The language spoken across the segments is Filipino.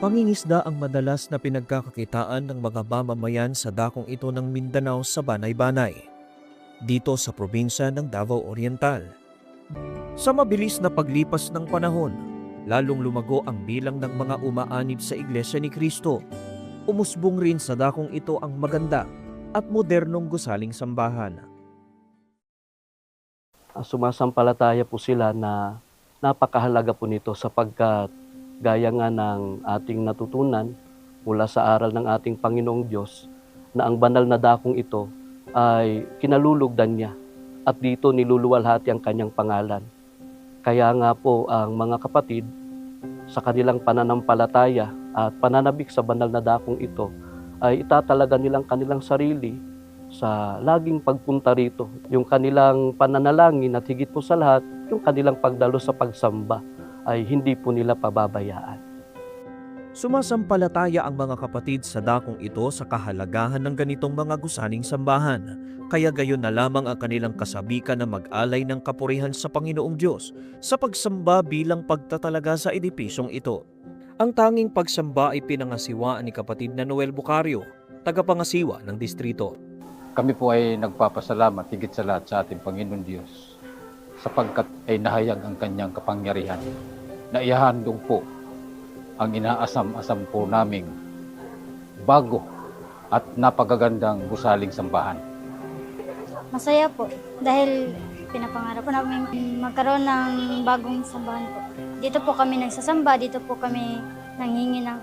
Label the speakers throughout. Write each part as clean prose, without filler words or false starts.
Speaker 1: Pangingisda ang madalas na pinagkakakitaan ng mga mamamayan sa dakong ito ng Mindanao sa Banay-Banay, dito sa probinsya ng Davao Oriental. Sa mabilis na paglipas ng panahon, lalong lumago ang bilang ng mga umaanib sa Iglesia ni Cristo. Umusbong rin sa dakong ito ang maganda at modernong gusaling sambahan.
Speaker 2: Sumasampalataya po sila na napakahalaga po nito sapagkat gaya nga ng ating natutunan mula sa aral ng ating Panginoong Diyos na ang banal na dakong ito ay kinalulugdan niya at dito niluluwalhati ang kanyang pangalan. Kaya nga po ang mga kapatid sa kanilang pananampalataya at pananabik sa banal na dakong ito ay itatalaga nilang kanilang sarili sa laging pagpunta rito. Yung kanilang pananalangin at higit po sa lahat, yung kanilang pagdalo sa pagsamba ay hindi po nila pababayaan.
Speaker 1: Sumasampalataya ang mga kapatid sa dakong ito sa kahalagahan ng ganitong mga gusaling sambahan, kaya gayon na lamang ang kanilang kasabikan na mag-alay ng kapurihan sa Panginoong Diyos sa pagsamba bilang pagtatalaga sa edipisyong ito. Ang tanging pagsamba ay pinangasiwaan ni kapatid na Noel Bucario, tagapangasiwa ng distrito.
Speaker 3: Kami po ay nagpapasalamat higit sa lahat sa ating Panginoon Diyos sapagkat ay nahayag ang kanyang kapangyarihan na ihahandog po ang inaasam-asam po naming bago at napakagandang gusaling sambahan.
Speaker 4: Masaya po dahil pinapangarap po namin magkaroon ng bagong sambahan po. Dito po kami nagsasamba, dito po kami nanghingi ng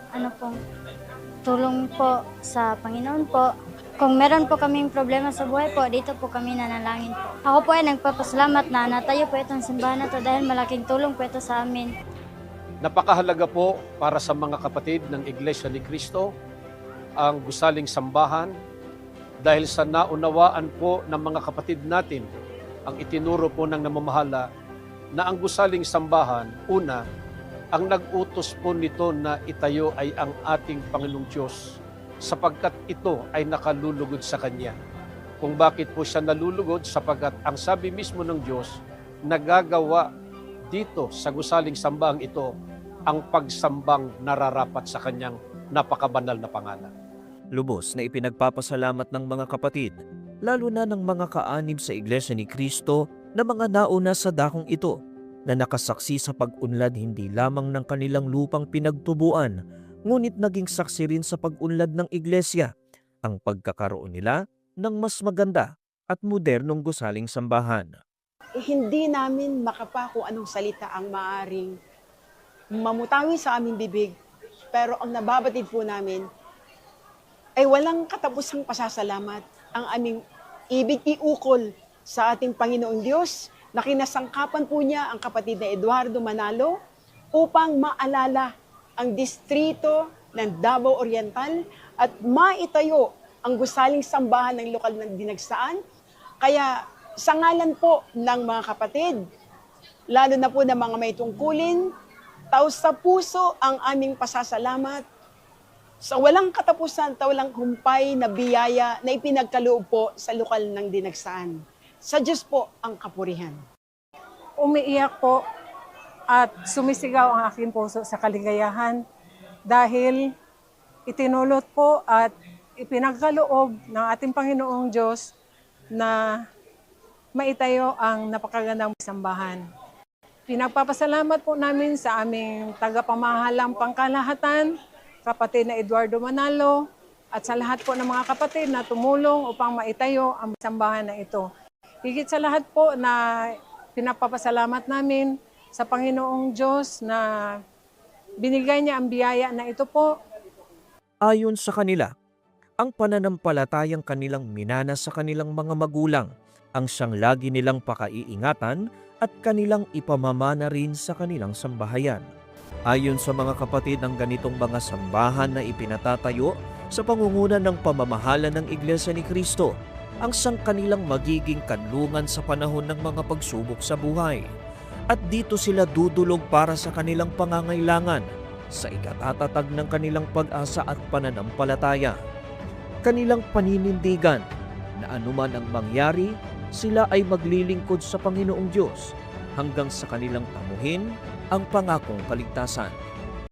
Speaker 4: tulong po sa Panginoon po. Kung meron po kaming problema sa buhay po, dito po kami nanalangin po. Ako po ay nagpapasalamat na natayo po itong simbahan na ito dahil malaking tulong po ito sa amin.
Speaker 5: Napakahalaga po para sa mga kapatid ng Iglesia ni Cristo ang gusaling sambahan dahil sa naunawaan po ng mga kapatid natin ang itinuro po ng namamahala na ang gusaling sambahan, una, ang nag-utos po nito na itayo ay ang ating Panginoong Diyos sapagkat ito ay nakalulugod sa Kanya. Kung bakit po siya nalulugod? Sapagkat ang sabi mismo ng Diyos, nagagawa dito sa gusaling sambahang ito ang pagsambang nararapat sa Kanyang napakabanal na pangalan.
Speaker 1: Lubos na ipinagpapasalamat ng mga kapatid, lalo na ng mga kaanib sa Iglesia ni Cristo na mga nauna sa dakong ito, na nakasaksi sa pag-unlad hindi lamang ng kanilang lupang pinagtubuan, ngunit naging saksi rin sa pag-unlad ng Iglesia, ang pagkakaroon nila ng mas maganda at modernong gusaling sambahan.
Speaker 6: Hindi namin makapa kung anong salita ang maaring mamutawi sa aming bibig, pero ang nababatid po namin ay walang katapusang pasasalamat ang aming ibig iukol sa ating Panginoong Diyos na kinasangkapan po niya ang kapatid na Eduardo Manalo upang maalala ang distrito ng Davao Oriental at maitayo ang gusaling sambahan ng lokal ng Dinagsaan. Kaya sa ngalan po ng mga kapatid, lalo na po ng mga may tungkulin, taos sa puso ang aming pasasalamat sa walang katapusan, walang humpay na biyaya na ipinagkaloob po sa lokal ng Dinagsaan. Sa Diyos po ang kapurihan.
Speaker 7: Umiiyak po at sumisigaw ang aking puso sa kaligayahan dahil itinulot po at ipinagkaloob ng ating Panginoong Diyos na maitayo ang napakagandang sambahan. Pinagpapasalamat po namin sa aming tagapamahalang pangkalahatan, kapatid na Eduardo Manalo, at sa lahat po ng mga kapatid na tumulong upang maitayo ang sambahan na ito. Higit sa lahat po na pinagpapasalamat namin sa Panginoong Diyos na binigay niya ang biyaya na ito po.
Speaker 1: Ayon sa kanila, ang pananampalatayang kanilang minana sa kanilang mga magulang ang siyang lagi nilang pakaiingatan at kanilang ipamamana rin sa kanilang sambahayan. Ayon sa mga kapatid, ng ganitong mga sambahan na ipinatatayo sa pangunguna ng pamamahala ng Iglesia ni Cristo ang siyang kanilang magiging kanlungan sa panahon ng mga pagsubok sa buhay. At dito sila dudulog para sa kanilang pangangailangan sa ikatatag ng kanilang pag-asa at pananampalataya. Kanilang paninindigan na anuman ang mangyari, sila ay maglilingkod sa Panginoong Diyos hanggang sa kanilang tamuhin ang pangakong kaligtasan.